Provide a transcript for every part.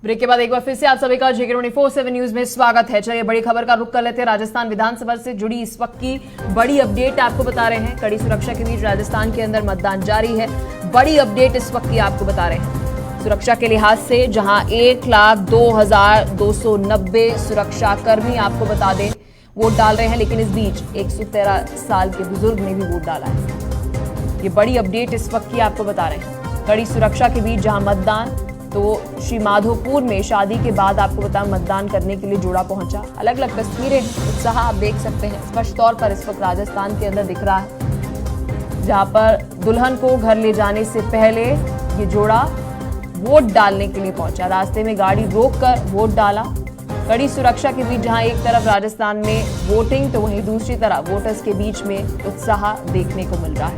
Break के बाद एक बार फिर से आप सभी का जेके 24/7 न्यूज में स्वागत है। चलिए बड़ी खबर का रुख कर लेते हैं। राजस्थान विधानसभा से जुड़ी इस वक्त की बड़ी अपडेट आपको बता रहे हैं। कड़ी सुरक्षा के बीच राजस्थान के अंदर मतदान जारी है। बड़ी अपडेट इस वक्त की आपको बता रहे हैं। सुरक्षा के लिहाज से जहां 1,02,290 सुरक्षा कर्मी आपको बता दें वोट डाल रहे हैं, लेकिन इस बीच 113 साल के बुजुर्ग ने भी वोट डाला है। ये बड़ी अपडेट इस वक्त की आपको बता रहे हैं। कड़ी सुरक्षा के बीच जहां मतदान, तो श्री माधोपुर में शादी के बाद आपको बताया मतदान करने के लिए जोड़ा पहुंचा। अलग अलग तस्वीरें, उत्साह आप देख सकते हैं स्पष्ट तौर पर इस वक्त राजस्थान के अंदर दिख रहा है, जहां पर दुल्हन को घर ले जाने से पहले ये जोड़ा वोट डालने के लिए पहुंचा। रास्ते में गाड़ी रोककर वोट डाला। कड़ी सुरक्षा के बीच जहां एक तरफ राजस्थान में वोटिंग, तो वहीं दूसरी तरफ वोटर्स के बीच में उत्साह देखने को मिल रहा है।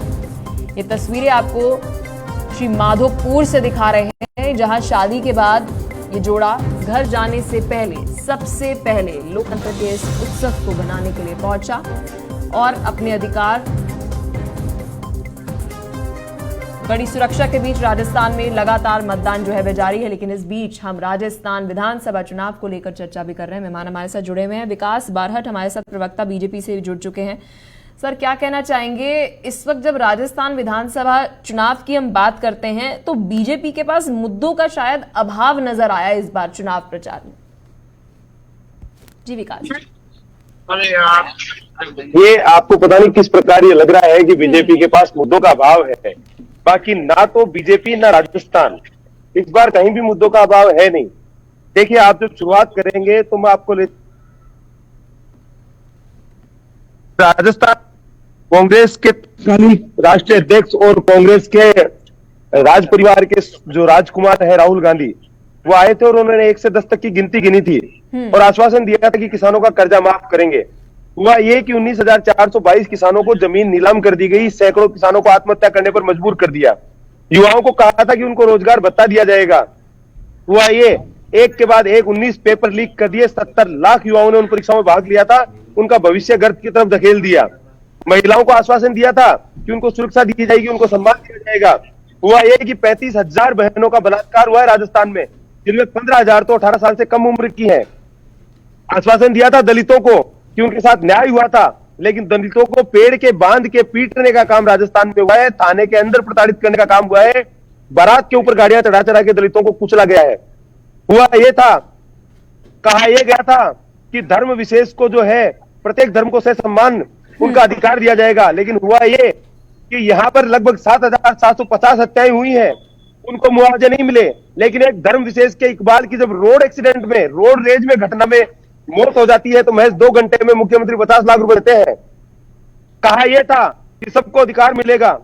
ये तस्वीरें आपको श्री माधोपुर से दिखा रहे हैं, जहां शादी के बाद ये जोड़ा घर जाने से पहले सबसे पहले लोकतंत्र के इस उत्सव को बनाने के लिए पहुंचा और अपने अधिकार। बड़ी सुरक्षा के बीच राजस्थान में लगातार मतदान जो है वह जारी है, लेकिन इस बीच हम राजस्थान विधानसभा चुनाव को लेकर चर्चा भी कर रहे हैं। मेहमान हमारे साथ जुड़े हुए हैं। विकास बारहट हमारे साथ प्रवक्ता बीजेपी से जुड़ चुके हैं। सर, क्या कहना चाहेंगे इस वक्त जब राजस्थान विधानसभा चुनाव की हम बात करते हैं तो बीजेपी के पास मुद्दों का शायद अभाव नजर आया इस बार चुनाव प्रचार में। जी विकास। ये आपको पता नहीं किस प्रकार ये लग रहा है कि बीजेपी के पास मुद्दों का अभाव है। बाकी ना तो बीजेपी ना राजस्थान इस बार कहीं भी मुद्दों का अभाव है नहीं। देखिए, आप जब शुरुआत करेंगे तो मैं आपको राजस्थान कांग्रेस के राष्ट्रीय अध्यक्ष और कांग्रेस के राज परिवार के जो राजकुमार है राहुल गांधी, वो आए थे और उन्होंने 1 से 10 तक की गिनती गिनी थी और आश्वासन दिया था कि किसानों का कर्जा माफ करेंगे। हुआ ये कि 19,422 किसानों को जमीन नीलाम कर दी गई, सैकड़ों किसानों को आत्महत्या करने पर मजबूर कर दिया। युवाओं को कहा था कि उनको रोजगार भत्ता दिया जाएगा। हुआ ये एक के बाद एक 19 पेपर लीक कर दिए। 70 लाख युवाओं ने उन परीक्षाओं में भाग लिया था, उनका भविष्य गर्त की तरफ धकेल दिया। महिलाओं को आश्वासन दिया था कि उनको सुरक्षा दी जाएगी, उनको सम्मान दिया जाएगा। हुआ यह कि 35,000 बहनों का बलात्कार हुआ है राजस्थान में, जिनमें 15,000 तो 18 साल से कम उम्र की है। आश्वासन दिया था दलितों को कि उनके साथ न्याय हुआ था, लेकिन दलितों को पेड़ के बांध के पीटने का काम राजस्थान में हुआ है, थाने के अंदर प्रताड़ित करने का काम हुआ है, बारात के ऊपर गाड़ियां चढ़ा चढ़ा के दलितों को कुचला गया है। हुआ यह था, कहा यह गया था कि धर्म विशेष को जो है प्रत्येक धर्म को सम्मान उनका अधिकार दिया जाएगा, लेकिन हुआ ये कि यहाँ पर लगभग 7,750 हत्याएं हुई हैं, उनको मुआवजे नहीं मिले। लेकिन एक धर्म विशेष के इकबाल की जब रोड एक्सीडेंट में, रोड रेज में घटना में मौत हो जाती है तो महज 2 घंटे में मुख्यमंत्री 50 लाख रुपए देते हैं। कहा यह था कि सबको अधिकार मिलेगा,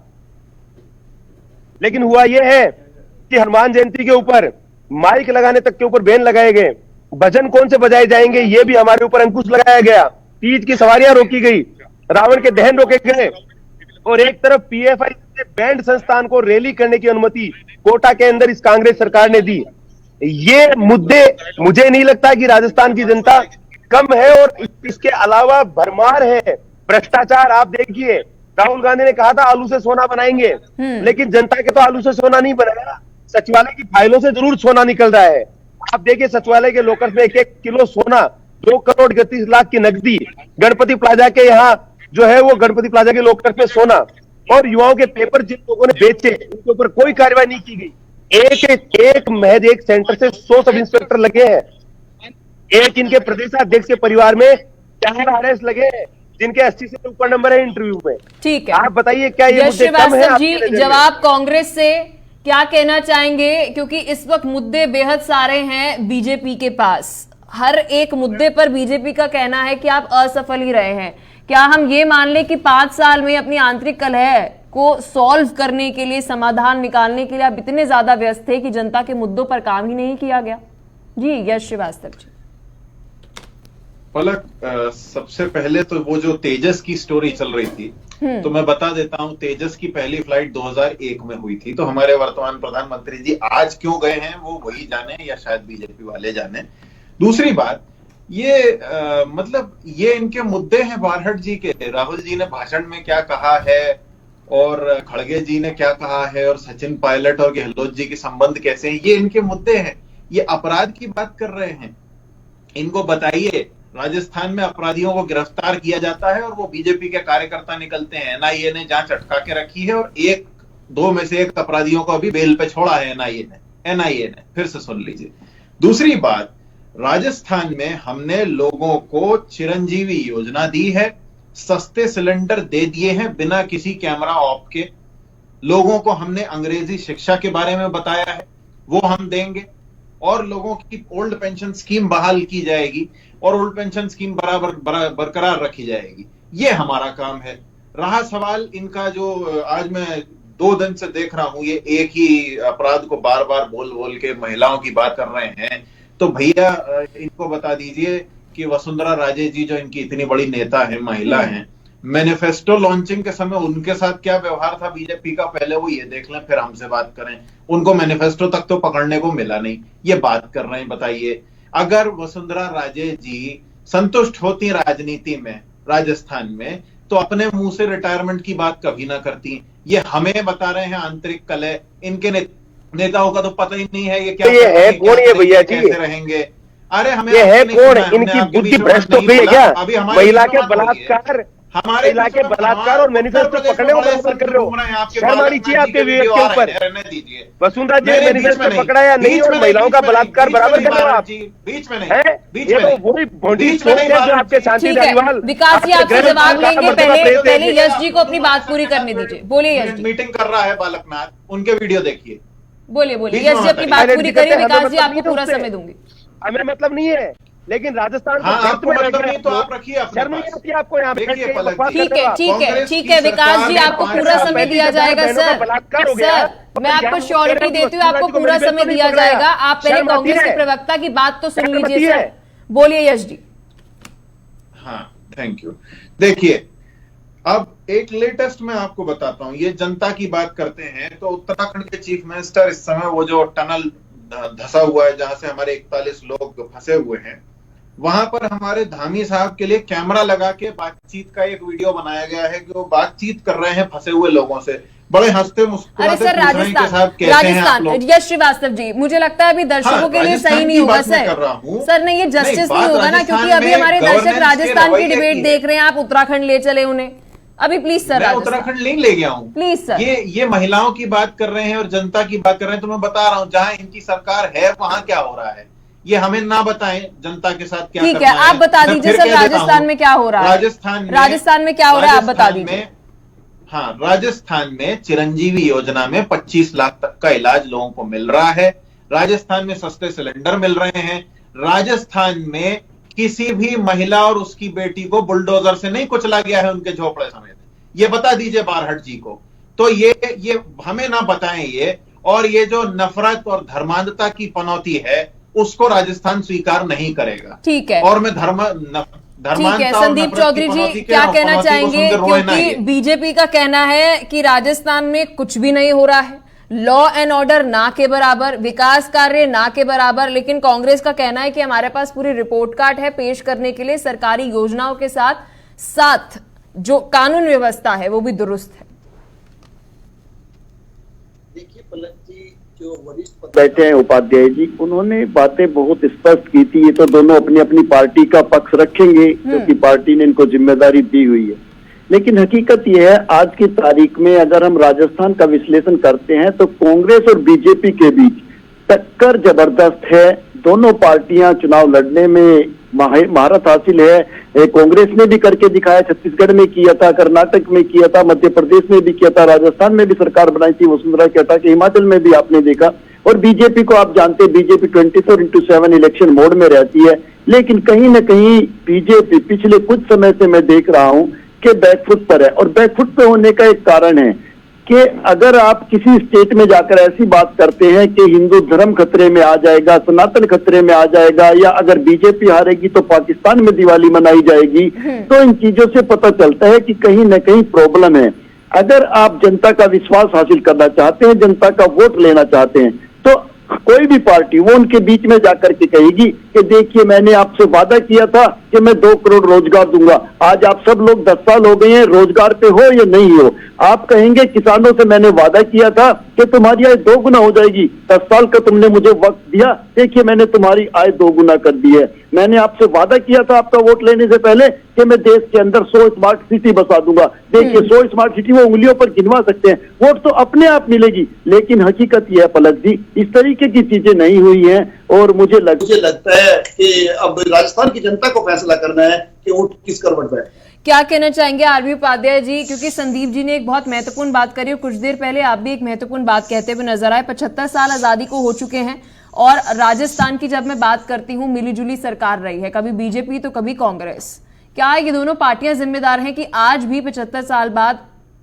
लेकिन हुआ यह है कि हनुमान जयंती के ऊपर माइक लगाने तक के ऊपर बैन लगाए गए। भजन कौन से बजाए जाएंगे ये भी हमारे ऊपर अंकुश लगाया गया। तीज की सवारियां रोकी गई, रावण के दहन रोके गए और एक तरफ पीएफआई बैंड संस्थान को रैली करने की अनुमति कोटा के अंदर इस कांग्रेस सरकार ने दी। ये मुद्दे, मुझे नहीं लगता कि राजस्थान की जनता कम है और इसके अलावा भरमार है। भ्रष्टाचार आप देखिए, राहुल गांधी ने कहा था आलू से सोना बनाएंगे, लेकिन जनता के तो आलू से सोना नहीं बनाया, सचिवालय की फाइलों से जरूर सोना निकल रहा है। आप देखिए सचिवालय के लॉकर में 1-1 किलो सोना, 2 करोड़ 31 लाख की नकदी, गणपति प्लाजा के यहाँ जो है वो गणपति प्लाजा के लॉकर में सोना और युवाओं के पेपर जिन लोगों ने बेचे उनके ऊपर कोई कार्रवाई नहीं की गई। महज एक सेंटर से 100 सब इंस्पेक्टर लगे हैं। एक इनके प्रदेशाध्यक्ष के परिवार में 4 आरएस लगे हैं, जिनके 80 से ऊपर नंबर है इंटरव्यू में। ठीक है, आप बताइए क्या ये मुद्दे कम है? जी जवाब कांग्रेस से क्या कहना चाहेंगे, क्योंकि इस वक्त मुद्दे बेहद सारे हैं बीजेपी के पास। हर एक मुद्दे पर बीजेपी का कहना है कि आप असफल ही रहे हैं। क्या हम ये मान लें कि 5 साल में अपनी आंतरिक कलह को सॉल्व करने के लिए, समाधान निकालने के लिए आप इतने ज्यादा व्यस्त थे कि जनता के मुद्दों पर काम ही नहीं किया गया? जी यश श्रीवास्तव जी। पलक, सबसे पहले तो वो जो तेजस की स्टोरी चल रही थी, तो मैं बता देता हूं, तेजस की पहली फ्लाइट 2001 में हुई थी। तो हमारे वर्तमान प्रधानमंत्री जी आज क्यों गए हैं वो वही जाने या शायद बीजेपी वाले जाने। दूसरी बात, ये मतलब ये इनके मुद्दे हैं बारहट जी के। राहुल जी ने भाषण में क्या कहा है और खड़गे जी ने क्या कहा है और सचिन पायलट और गहलोत जी के संबंध कैसे हैं, ये इनके मुद्दे हैं। ये अपराध की बात कर रहे हैं। इनको बताइए, राजस्थान में अपराधियों को गिरफ्तार किया जाता है और वो बीजेपी के कार्यकर्ता निकलते हैं। एनआईए ने जांच अटका के रखी है और दो में से एक अपराधियों को अभी बेल पे छोड़ा है एनआईए ने। फिर से सुन लीजिए। दूसरी बात, राजस्थान में हमने लोगों को चिरंजीवी योजना दी है, सस्ते सिलेंडर दे दिए हैं बिना किसी कैमरा ऑफ के। लोगों को हमने अंग्रेजी शिक्षा के बारे में बताया है, वो हम देंगे। और लोगों की ओल्ड पेंशन स्कीम बहाल की जाएगी और ओल्ड पेंशन स्कीम बरकरार रखी जाएगी। ये हमारा काम है। रहा सवाल इनका, जो आज मैं 2 दिन से देख रहा हूं, ये एक ही अपराध को बार बार बोल के महिलाओं की बात कर रहे हैं, तो भैया इनको बता दीजिए कि वसुंधरा राजे जी जो इनकी इतनी बड़ी नेता है, महिला हैं, मैनिफेस्टो लॉन्चिंग के समय उनके साथ क्या व्यवहार था बीजेपी का, पहले वो ये देख लें, फिर हमसे बात करें। उनको मैनिफेस्टो तक तो पकड़ने को मिला नहीं, ये बात कर रहे हैं। बताइए, अगर वसुंधरा राजे जी संतुष्ट होती राजनीति में राजस्थान में, तो अपने मुंह से रिटायरमेंट की बात कभी ना करती। ये हमें बता रहे हैं आंतरिक कलह। इनके नेताओं का तो पता ही नहीं है ये क्या है, कौन ये भैया जी, कैसे रहेंगे। अरे हमें ये है कौन, इनकी बुद्धि भ्रष्ट हो गई है क्या? महिला के बलात्कार, हमारे इलाके बलात्कार और मैनिफेस्टो पकड़ने को बराबर कर रहे हो। शर्म आनी चाहिए आपके विवेक के ऊपर। वसुंधरा जी ने मैनिफेस्टो पकड़ा या नहीं, और महिलाओं का बलात्कार बराबर कर रहे हो आप। बीच में ये तो वही भोंडी सोच है जो आपके शांति धारीवाल। विकास जी आपसे जवाब लेंगे, पहले यश जी को अपनी बात पूरी करने दीजिए। बोलिए यश जी। मीटिंग कर रहा है बालकनाथ, उनके वीडियो देखिए। बोलिए यश जी, अपनी बात पूरी करिए। विकास जी आपको पूरा समय दूंगी। हमें मतलब नहीं है, लेकिन राजस्थान आपको मतलब नहीं तो आप रखिए अपने पास। आपको यहाँ ठीक है विकास जी, आपको पूरा समय दिया जाएगा। सर मैं आपको श्योरिटी देती हूँ, आपको पूरा समय दिया जाएगा। आप पहले कांग्रेस के प्रवक्ता की बात तो सुन लीजिए सर। बोलिए यश जी। हाँ, थैंक यू। देखिए, अब एक लेटेस्ट मैं आपको बताता हूं। ये जनता की बात करते हैं तो उत्तराखंड के चीफ मिनिस्टर इस समय वो जो टनल धंसा हुआ है जहां से हमारे 41 लोग फंसे हुए हैं, वहां पर हमारे धामी साहब के लिए कैमरा लगा के बातचीत का एक वीडियो बनाया गया है कि वो बातचीत कर रहे हैं फंसे हुए लोगों से। बड़े हंसते मुस्कुराते पूछ रहे हैं कि साहब कैसे हैं आप लोग। यश श्रीवास्तव जी, मुझे लगता है अभी दर्शकों के लिए सही नहीं होगा सर नहीं, ये जस्टिस नहीं होगा ना, क्योंकि अभी हमारे दर्शक राजस्थान की डिबेट देख रहे हैं, आप उत्तराखंड ले चले उन्हें। अभी प्लीज सर, मैं उत्तराखंड नहीं ले गया हूँ प्लीज सर। ये महिलाओं की बात कर रहे हैं और जनता की बात कर रहे हैं, तो मैं बता रहा हूँ जहां इनकी सरकार है वहां क्या हो रहा है। ये हमें ना बताएं जनता के साथ क्या ठीक है, आप बता दीजिए सर राजस्थान में क्या हो रहा है। राजस्थान में क्या हो रहा है आप बता दीजिए। हाँ, राजस्थान में चिरंजीवी योजना में 25 लाख तक का इलाज लोगों को मिल रहा है। राजस्थान में सस्ते सिलेंडर मिल रहे हैं। राजस्थान में किसी भी महिला और उसकी बेटी को बुलडोजर से नहीं कुचला गया है उनके झोपड़े समेत। ये बता दीजिए बारहट जी को। तो ये हमें ना बताएं ये। और ये जो नफरत और धर्मांधता की पनौती है उसको राजस्थान स्वीकार नहीं करेगा। ठीक है, और मैं ठीक है, संदीप चौधरी जी क्या कहना चाहेंगे, क्योंकि बीजेपी का कहना है कि राजस्थान में कुछ भी नहीं हो रहा है, लॉ एंड ऑर्डर ना के बराबर, विकास कार्य ना के बराबर, लेकिन कांग्रेस का कहना है कि हमारे पास पूरी रिपोर्ट कार्ड है पेश करने के लिए, सरकारी योजनाओं के साथ जो कानून व्यवस्था है वो भी दुरुस्त है। देखिए पलक जी, जो वरिष्ठ बैठे हैं उपाध्याय जी, उन्होंने बातें बहुत स्पष्ट की थी। ये तो दोनों अपनी अपनी पार्टी का पक्ष रखेंगे क्योंकि पार्टी ने इनको जिम्मेदारी दी हुई है, लेकिन हकीकत यह है आज की तारीख में अगर हम राजस्थान का विश्लेषण करते हैं तो कांग्रेस और बीजेपी के बीच टक्कर जबरदस्त है। दोनों पार्टियां चुनाव लड़ने में महारत हासिल है। कांग्रेस ने भी करके दिखाया, छत्तीसगढ़ में किया था, कर्नाटक में किया था, मध्य प्रदेश में भी किया था, राजस्थान में भी सरकार बनाई थी वसुंधरा के हटा के, हिमाचल में भी आपने देखा। और बीजेपी को आप जानते हैं, बीजेपी 24/7 इलेक्शन मोड में रहती है, लेकिन कहीं ना कहीं बीजेपी पिछले कुछ समय से मैं देख रहा हूं कि बैकफुट पर है। और बैकफुट पे होने का एक कारण है कि अगर आप किसी स्टेट में जाकर ऐसी बात करते हैं कि हिंदू धर्म खतरे में आ जाएगा, सनातन खतरे में आ जाएगा, या अगर बीजेपी हारेगी तो पाकिस्तान में दिवाली मनाई जाएगी, तो इन चीजों से पता चलता है कि कहीं ना कहीं प्रॉब्लम है। अगर आप जनता का विश्वास हासिल करना चाहते हैं, जनता का वोट लेना चाहते हैं, तो कोई भी पार्टी वो उनके बीच में जाकर के कहेगी कि देखिए मैंने आपसे वादा किया था कि मैं 2 करोड़ रोजगार दूंगा। आज आप सब लोग 10 साल हो गए हैं, रोजगार पे हो या नहीं हो। आप कहेंगे किसानों से मैंने वादा किया था कि तुम्हारी आय 2 गुना हो जाएगी, 10 साल का तुमने मुझे वक्त दिया, देखिए मैंने तुम्हारी आय 2 गुना कर दी है। मैंने आपसे वादा किया था आपका वोट लेने से पहले कि मैं देश के अंदर 100 स्मार्ट सिटी बसा दूंगा, देखिए 100 स्मार्ट सिटी वो उंगलियों पर गिनवा सकते हैं। वोट तो अपने आप मिलेगी, लेकिन हकीकत यह है पलक जी, इस तरीके की चीजें नहीं हुई हैं। और मुझे लगता है कि अब राजस्थान की जनता को फैसला करना है कि वोट किस करवट पे। क्या कहना चाहेंगे आरबी उपाध्याय जी, क्योंकि संदीप जी ने एक बहुत महत्वपूर्ण बात करी और कुछ देर पहले आप भी एक महत्वपूर्ण बात कहते हुए नजर आए। 75 साल आजादी को हो चुके हैं और राजस्थान की जब मैं बात करती हूँ मिलीजुली सरकार रही है, कभी बीजेपी तो कभी कांग्रेस। क्या ये दोनों पार्टियां जिम्मेदार हैं कि आज भी 75 साल बाद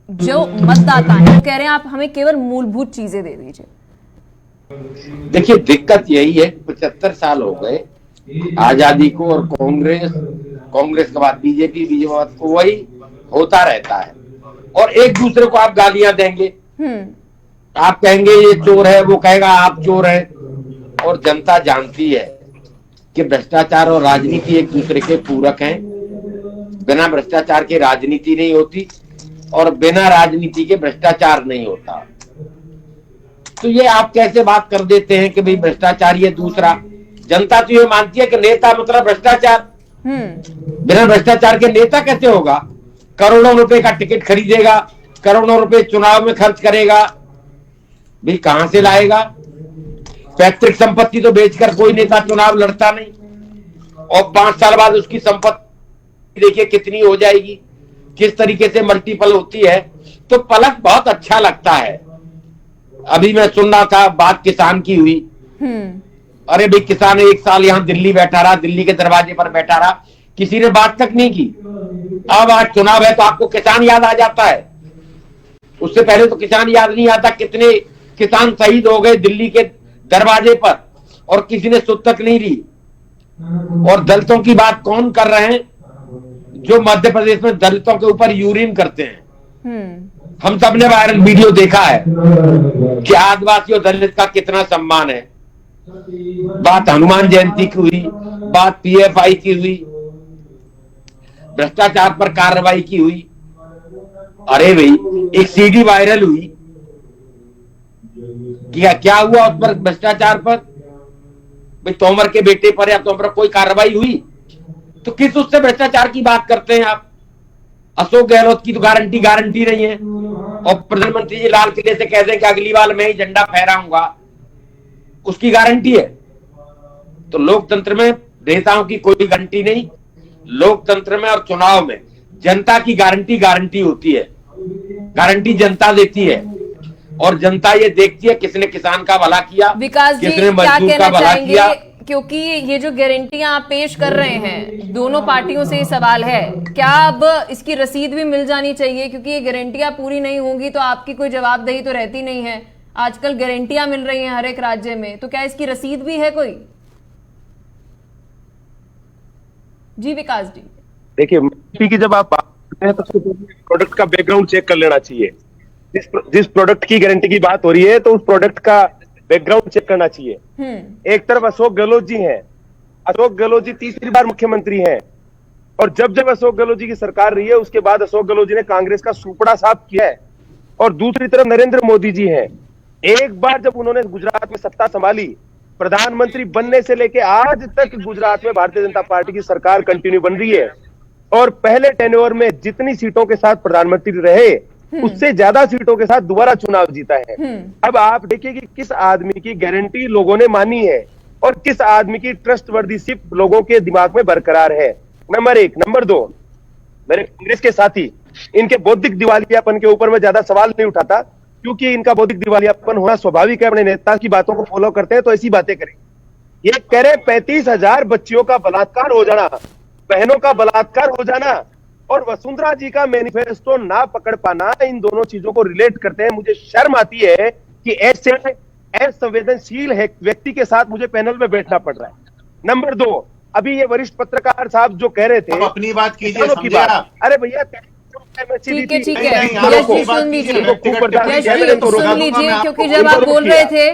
जो मतदाता हैं वो कह रहे हैं आप हमें केवल मूलभूत चीजें दे दीजिए? देखिए दिक्कत यही है, 75 साल हो गए आजादी को और कांग्रेस के बाद बीजेपी के बाद को वही होता रहता है और एक दूसरे को आप गालियां देंगे। आप कहेंगे ये चोर है, वो कहेगा आप चोर हैं। और जनता जानती है कि भ्रष्टाचार और राजनीति एक दूसरे के पूरक हैं। बिना भ्रष्टाचार के राजनीति नहीं होती और बिना राजनीति के भ्रष्टाचार नहीं होता। तो ये आप कैसे बात कर देते हैं कि भाई भ्रष्टाचार ये दूसरा। जनता तो ये मानती है कि नेता मतलब भ्रष्टाचार। बिना भ्रष्टाचार के नेता कैसे होगा? करोड़ों रुपए का टिकट खरीदेगा, करोड़ों रुपए चुनाव में खर्च करेगा, भाई कहां से लाएगा? पैतृक संपत्ति तो बेचकर कोई नेता चुनाव लड़ता नहीं और 5 साल बाद उसकी संपत्ति देखिए कितनी हो जाएगी, किस तरीके से मल्टीपल होती है। तो पलक बहुत अच्छा लगता है। अभी मैं सुन रहा था बात किसान की हुई। अरे भाई किसान 1 साल यहां दिल्ली बैठा रहा, दिल्ली के दरवाजे पर बैठा रहा, किसी ने बात तक नहीं की। अब आज चुनाव है तो आपको किसान याद आ जाता है, उससे पहले तो किसान याद नहीं आता। कितने किसान शहीद हो गए दिल्ली के दरवाजे पर और किसी ने सुध तक नहीं ली। और दलितों की बात कौन कर रहे हैं जो मध्य प्रदेश में दलितों के ऊपर यूरिन करते हैं? हम सबने वायरल वीडियो देखा है कि आदिवासी और दलित का कितना सम्मान है। बात हनुमान जयंती की हुई, बात पीएफआई की हुई, भ्रष्टाचार पर कार्रवाई की हुई। अरे भाई एक सीडी वायरल हुई, क्या हुआ उस पर भ्रष्टाचार पर? भाई तोमर के बेटे पर या तोमर पर कोई कार्रवाई हुई? तो किस उससे भ्रष्टाचार की बात करते हैं आप? अशोक गहलोत की तो गारंटी नहीं है और प्रधानमंत्री जी लाल किले से कहते हैं कि अगली बार मैं ही झंडा फहराऊंगा, उसकी गारंटी है। तो लोकतंत्र में नेताओं की कोई गारंटी नहीं। लोकतंत्र में और चुनाव में जनता की गारंटी होती है। गारंटी जनता देती है और जनता ये देखती है किसने किसान का भला किया, किसने मजदूर का भला किया। क्योंकि ये जो गारंटियां आप पेश कर रहे हैं, दोनों पार्टियों से ये सवाल है, क्या अब इसकी रसीद भी मिल जानी चाहिए? क्योंकि ये गारंटियां पूरी नहीं होंगी तो आपकी कोई जवाबदेही तो रहती नहीं है। आजकल गारंटियां मिल रही हैं हर एक राज्य में, तो क्या इसकी रसीद भी है कोई? जी विकास जी। देखिए की जब आप बात करते हैं तो प्रोडक्ट का बैकग्राउंड चेक कर लेना चाहिए। जिस प्रोडक्ट की गारंटी की बात हो रही है तो उस प्रोडक्ट का बैकग्राउंड चेक करना चाहिए। एक तरफ अशोक गहलोत जी हैं। अशोक गहलोत जी तीसरी बार मुख्यमंत्री हैं और जब अशोक गहलोत जी की सरकार रही है उसके बाद अशोक गहलोत जी ने कांग्रेस का सुपड़ा साफ किया है। और दूसरी तरफ नरेंद्र मोदी जी हैं। एक बार जब उन्होंने गुजरात में सत्ता संभाली, प्रधानमंत्री बनने से लेके आज तक गुजरात में भारतीय जनता पार्टी की सरकार कंटिन्यू बन रही है और पहले टेन्योर में जितनी सीटों के साथ प्रधानमंत्री रहे उससे ज्यादा सीटों के साथ दोबारा चुनाव जीता है। अब आप देखिए कि किस आदमी की गारंटी लोगों ने मानी है और किस आदमी की ट्रस्टवर्दीशिप लोगों के दिमाग में बरकरार है। नंबर 1। नंबर 2, मेरे कांग्रेस के साथी, इनके बौद्धिक दिवालियापन के ऊपर मैं ज्यादा सवाल नहीं उठाता क्योंकि इनका बौद्धिक दिवालियापन होना स्वाभाविक है। अपने नेता की बातों को फॉलो करते हैं तो ऐसी बातें करें। ये कह रहे 35,000 बच्चियों का बलात्कार हो जाना, बहनों का बलात्कार हो जाना और वसुंधरा जी का मैनिफेस्टो ना पकड़ पाना, इन दोनों चीजों को रिलेट करते हैं। मुझे शर्म आती है कि ऐसे असंवेदनशील व्यक्ति के साथ मुझे पैनल में बैठना पड़ रहा है। नंबर 2, अभी ये वरिष्ठ पत्रकार साहब जो कह रहे थे अपनी बात कीजिए। अरे भैया ठीक है यश जी सुन लीजिए, क्योंकि जब आप बोल रहे थे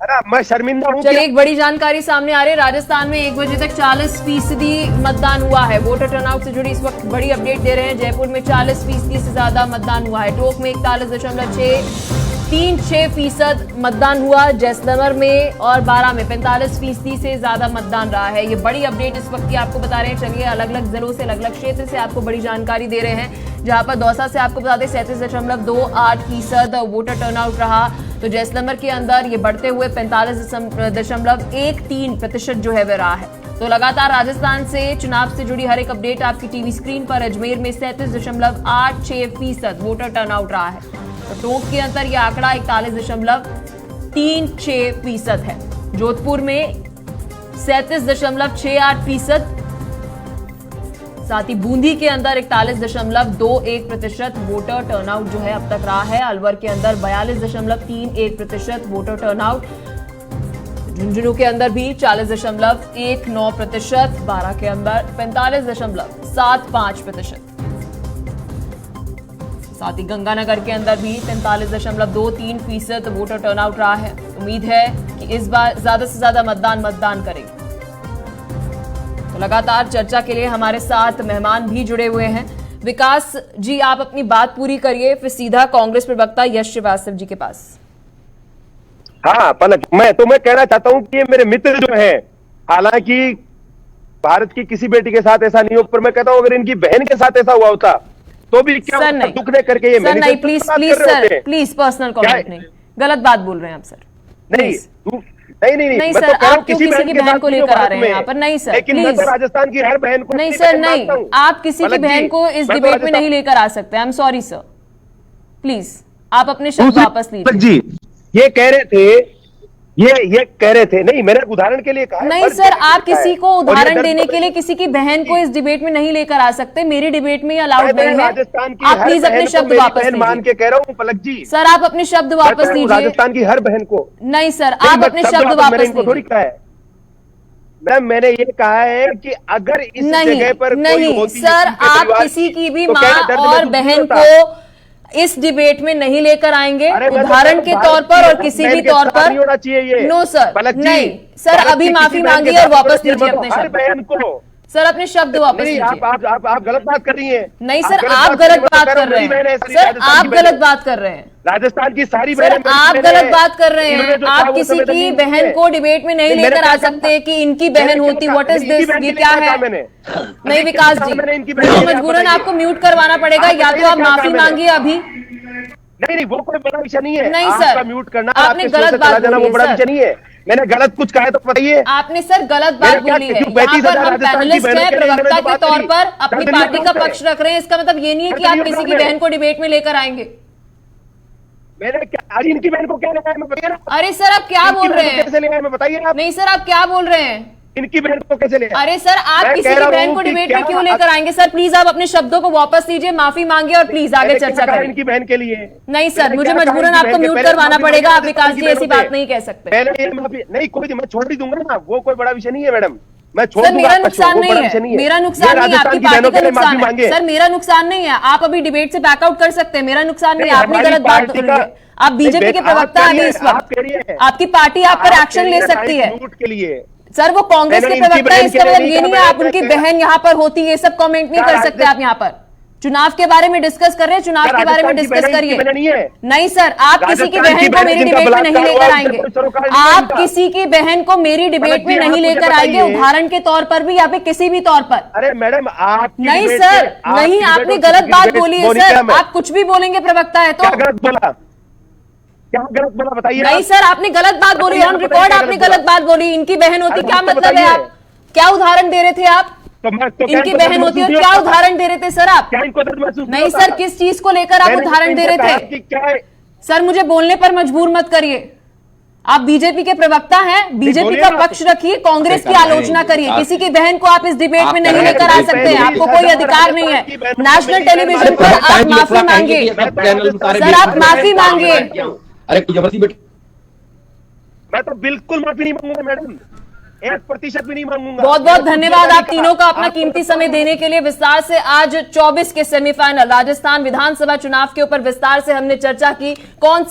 अरे मैं शर्मिंदा हूँ। चलिए, एक बड़ी जानकारी सामने आ रही है। राजस्थान में 1 बजे तक 40% मतदान हुआ है। वोटर टर्नआउट से जुड़ी इस वक्त बड़ी अपडेट दे रहे हैं। जयपुर में 40% से ज्यादा मतदान हुआ है। टोंक में 41.36% मतदान हुआ। जैसलमेर में और बारां में 45% से ज्यादा मतदान रहा है। ये बड़ी अपडेट इस वक्त की आपको बता रहे हैं। चलिए, अलग अलग जिलों से, अलग अलग क्षेत्र से आपको बड़ी जानकारी दे रहे हैं। जहां पर दौसा से आपको बता दें 37.28% वोटर टर्नआउट रहा। तो जैसलमेर के अंदर ये बढ़ते हुए 45.13% जो है वह रहा है। तो लगातार राजस्थान से चुनाव से जुड़ी हर एक अपडेट आपकी टीवी स्क्रीन पर। अजमेर में 37.86% वोटर टर्नआउट रहा है। तो टोंक के अंदर यह आंकड़ा 41.36% है। जोधपुर में 37.68%, साथ ही बूंदी के अंदर 41.21% वोटर टर्नआउट जो है अब तक रहा है। अलवर के अंदर 42.31% वोटर टर्नआउट। झुंझुनू के अंदर भी 40.19%, बारां के अंदर 45.75%, साथ ही गंगानगर के अंदर भी 43.23% वोटर टर्नआउट रहा है। उम्मीद है कि इस बार ज्यादा से ज्यादा मतदान करेंगे। तो लगातार चर्चा के लिए हमारे साथ मेहमान भी जुड़े हुए हैं। विकास जी, आप अपनी बात पूरी करिए, फिर सीधा कांग्रेस प्रवक्ता यश श्रीवास्तव जी के पास। हाँ पलक, मैं कहना चाहता हूँ कि ये मेरे मित्र जो हैं, हालांकि भारत की किसी बेटी के साथ ऐसा नहीं हो, पर मैं कहता हूँ अगर इनकी बहन के साथ ऐसा हुआ होता तो भी क्या सर नहीं, दुख दे करके ये सर नहीं, please sir, please personal comment नहीं, गलत बात बोल रहे हैं आप सर। नहीं नहीं सर, आप क्यों किसी की बहन को लेकर आ रहे हैं यहाँ पर? नहीं सर, लेकिन मैं तो राजस्थान की हर बहन को नहीं सर, नहीं, आप किसी की बहन को इस डिबेट में नहीं लेकर आ सकते। I am sorry sir, please आप अपने शब्द वापस लीजिए। जी ये कह रहे थे, नहीं मैंने उदाहरण के लिए कहा। नहीं सर, आप किसी को उदाहरण देने के लिए किसी की बहन को इस डिबेट में नहीं लेकर आ सकते। मेरी डिबेट में अलाउड नहीं है। राजस्थान की आप प्लीज अपने शब्द वापस लीजिए। मान के कह रहा हूँ पलक जी, सर आप अपने शब्द वापस लीजिए। राजस्थान की हर बहन को नहीं सर, आप अपने शब्द वापस लीजिए। थोड़ी कहा है मैम, मैंने ये कहा है कि अगर इस जगह पर नहीं सर, आप किसी की भी माँ और बहन को इस डिबेट में नहीं लेकर आएंगे उदाहरण के तौर पर और किसी भी तौर पर। नो सर, नहीं सर, अभी माफी मांगिए और वापस लीजिए अपने शब्द। सर अपने शब्द वापस लीजिए। आप गलत बात कर रही हैं। नहीं सर, आप गलत बात कर रहे हैं। सर आप गलत बात कर रहे हैं। राजस्थान की सारी सर आप गलत बात कर रहे हैं। आप किसी की बहन को डिबेट में नहीं लेकर आ सकते कि इनकी बहन होती। What is this? ये क्या है? नहीं विकास जी, मुझे मजबूरन आपको म्यूट करवाना पड़ेगा। या तो आप माफी मांगिए अभी। नहीं, वो कोई बड़ा विषय नहीं है। नहीं सर, म्यूट करना, आपने गलत बात बोली। वो बड़ा विषय नहीं है। मैंने गलत कुछ कहा है तो बताइए। आपने सर गलत बात बोली है। यहाँ पर हम पैनलिस्ट हैं, प्रवक्ता के तौर पर अपनी पार्टी का पक्ष रख रहे हैं। इसका मतलब ये नहीं है कि आप किसी की बहन को डिबेट में लेकर आएंगे। मैंने क्या इनकी बहन को क्या लगाया? मैं बताइए ना। अरे सर आप क्या बोल रहे हैं? कैसे लगाया मैं बताइए ना। नहीं सर, आप क्या बोल रहे हैं? इनकी बहन को कैसे ले? अरे सर, आप किसी की बहन को डिबेट में क्यों लेकर आएंगे? सर प्लीज आप अपने शब्दों को वापस लीजिए, माफी मांगिए और प्लीज आगे चर्चा करें। इनकी बहन के लिए नहीं सर, मुझे मजबूरन आपको म्यूट करवाना पड़ेगा। आप विकास जी ऐसी बात नहीं कह सकते। नहीं कोई मैं छोड़ भी दूंगा ना, वो कोई बड़ा विषय नहीं है मैडम। मैं छोड़ सर मेरा नुकसान नहीं है, मेरा नुकसान नहीं है, आपकी पार्टी का नुकसान है। सर मेरा नुकसान नहीं है, आप अभी डिबेट से बैकआउट कर सकते हैं। मेरा नुकसान नहीं है, आपने गलत बात बोली है। आप बीजेपी के प्रवक्ता हैं इस वक्त, आपकी पार्टी आप पर एक्शन ले सकती है। सर वो कांग्रेस के प्रवक्ता है, इसका मतलब ये नहीं है आप उनकी बहन यहाँ पर होती है। ये सब कमेंट नहीं कर सकते आप। यहाँ पर चुनाव के बारे में डिस्कस कर रहे हैं, चुनाव के बारे में डिस्कस करिए। नहीं सर, आप किसी की बहन को मेरी डिबेट में नहीं लेकर आएंगे। आप किसी की बहन को मेरी डिबेट में नहीं लेकर आएंगे, उदाहरण के तौर पर भी या फिर किसी भी तौर पर। अरे मैडम आप नहीं सर, नहीं, आपने गलत बात बोली है सर। आप कुछ भी बोलेंगे प्रवक्ता है तो। क्या गलत बोला बताइए? नहीं सर, आपने गलत बात बोली, ऑन रिकॉर्ड आपने गलत बात बोली। इनकी बहन होती क्या मतलब है? आप क्या उदाहरण दे रहे थे? आप इनकी बहन होती और क्या उदाहरण दे रहे थे सर आप? नहीं सर, किस चीज को लेकर आप उदाहरण दे रहे थे? सर मुझे बोलने पर मजबूर मत करिए। आप बीजेपी के प्रवक्ता हैं, बीजेपी का पक्ष रखिए, कांग्रेस की आलोचना करिए। किसी की बहन को आप इस डिबेट में नहीं लेकर आ सकते हैं, आपको कोई अधिकार नहीं है। नेशनल टेलीविजन पर आप माफी मांगिए सर, आप माफी मांगिए। अरे जबरदस्ती बेटी, मैं तो बिल्कुल माफी नहीं मांगूंगा मैडम, 1% भी नहीं मांगूंगा। बहुत बहुत धन्यवाद आप तीनों का अपना कीमती समय देने के लिए। विस्तार से आज 24 के सेमीफाइनल राजस्थान विधानसभा चुनाव के ऊपर विस्तार से हमने चर्चा की। कौन